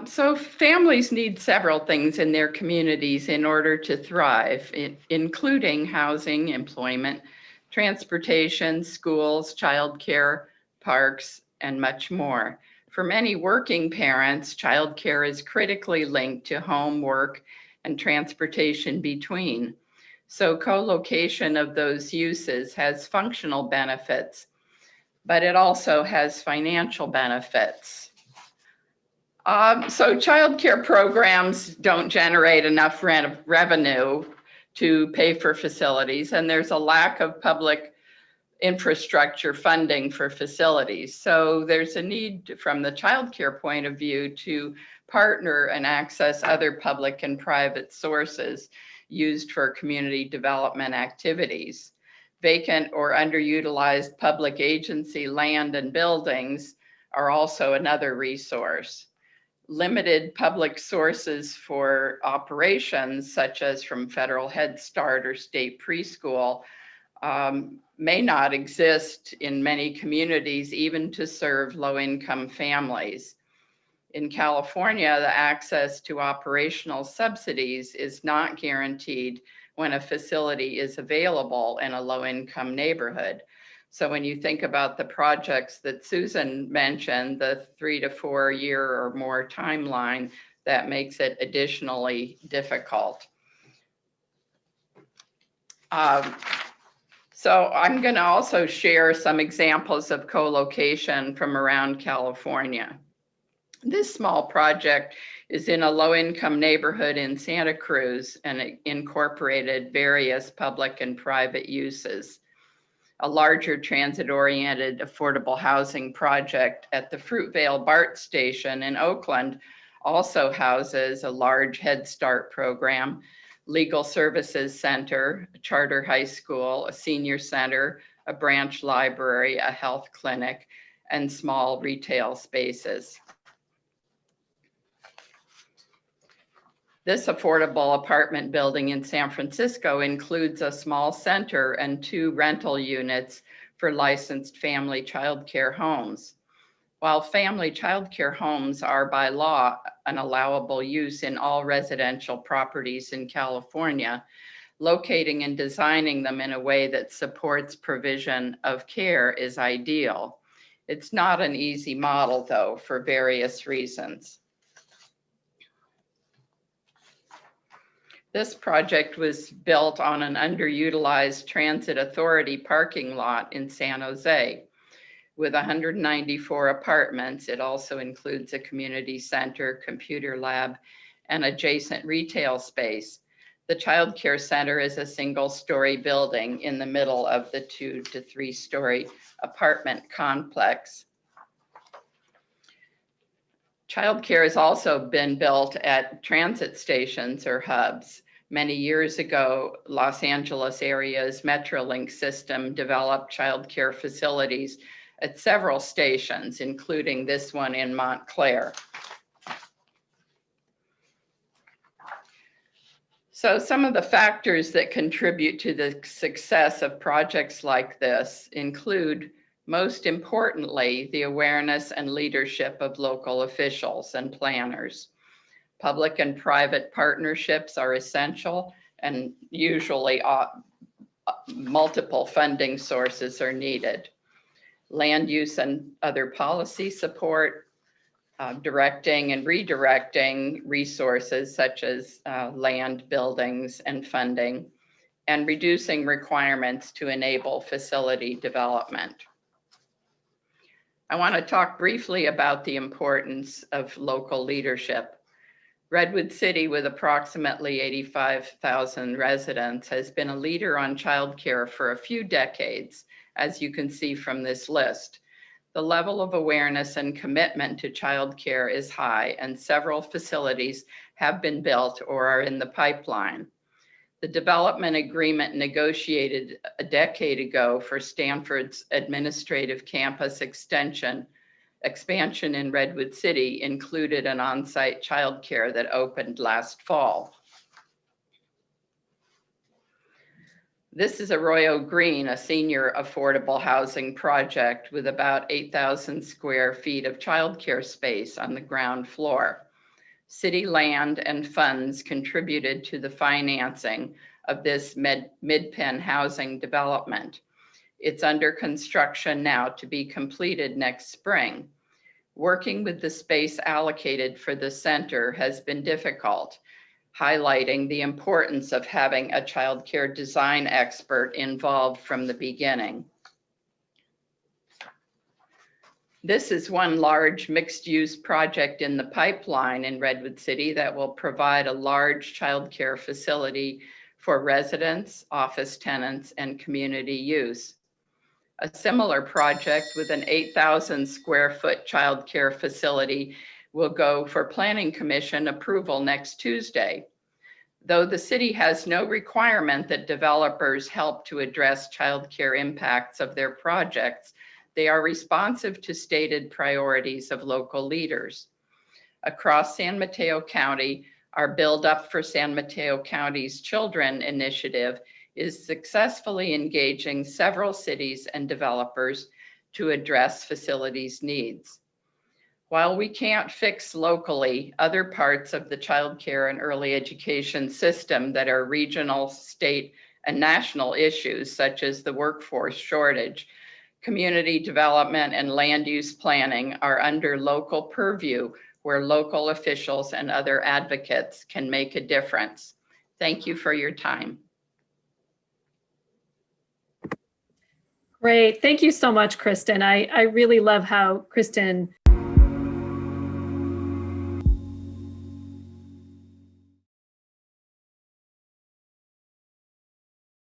So families need several things in their communities in order to thrive, including housing, employment, transportation, schools, childcare, parks, and much more. For many working parents, childcare is critically linked to home, work, and transportation between. So co-location of those uses has functional benefits, but it also has financial benefits. So childcare programs don't generate enough revenue to pay for facilities, and there's a lack of public infrastructure funding for facilities. So there's a need from the childcare point of view to partner and access other public and private sources used for community development activities. Vacant or underutilized public agency land and buildings are also another resource. Limited public sources for operations, such as from federal Head Start or state preschool, may not exist in many communities, even to serve low-income families. In California, the access to operational subsidies is not guaranteed when a facility is available in a low-income neighborhood. So when you think about the projects that Susan mentioned, the 3 to 4 year or more timeline, that makes it additionally difficult. So I'm going to also share some examples of co-location from around California. This small project is in a low-income neighborhood in Santa Cruz, and it incorporated various public and private uses. A larger transit-oriented affordable housing project at the Fruitvale BART station in Oakland also houses a large Head Start program, legal services center, a charter high school, a senior center, a branch library, a health clinic, and small retail spaces. This affordable apartment building in San Francisco includes a small center and 2 rental units for licensed family childcare homes. While family childcare homes are by law an allowable use in all residential properties in California, locating and designing them in a way that supports provision of care is ideal. It's not an easy model, though, for various reasons. This project was built on an underutilized transit authority parking lot in San Jose. With 194 apartments, it also includes a community center, computer lab, and adjacent retail space. The child care center is a single-story building in the middle of the 2 to 3 story apartment complex. Childcare has also been built at transit stations or hubs. Many years ago, Los Angeles area's Metrolink system developed childcare facilities at several stations, including this one in Montclair. So some of the factors that contribute to the success of projects like this include, most importantly, the awareness and leadership of local officials and planners. Public and private partnerships are essential, and usually multiple funding sources are needed. Land use and other policy support, directing and redirecting resources such as land, buildings, and funding, and reducing requirements to enable facility development. I want to talk briefly about the importance of local leadership. Redwood City, with approximately 85,000 residents, has been a leader on childcare for a few decades, as you can see from this list. The level of awareness and commitment to childcare is high, and several facilities have been built or are in the pipeline. The development agreement negotiated a decade ago for Stanford's administrative campus expansion in Redwood City included an on-site childcare that opened last fall. This is Arroyo Green, a senior affordable housing project with about 8,000 square feet of childcare space on the ground floor. City land and funds contributed to the financing of this mid-pen housing development. It's under construction now to be completed next spring. Working with the space allocated for the center has been difficult, highlighting the importance of having a child care design expert involved from the beginning. This is one large mixed-use project in the pipeline in Redwood City that will provide a large child care facility for residents, office tenants, and community use. A similar project with an 8,000 square foot child care facility will go for Planning Commission approval next Tuesday. Though the city has no requirement that developers help to address child care impacts of their projects, they are responsive to stated priorities of local leaders. Across San Mateo County, our Build Up for San Mateo County's Children initiative is successfully engaging several cities and developers to address facilities needs. While we can't fix locally other parts of the child care and early education system that are regional, state, and national issues, such as the workforce shortage, community development and land use planning are under local purview where local officials and other advocates can make a difference. Thank you for your time. Great. Thank you so much, Kristen. I really love how Kristen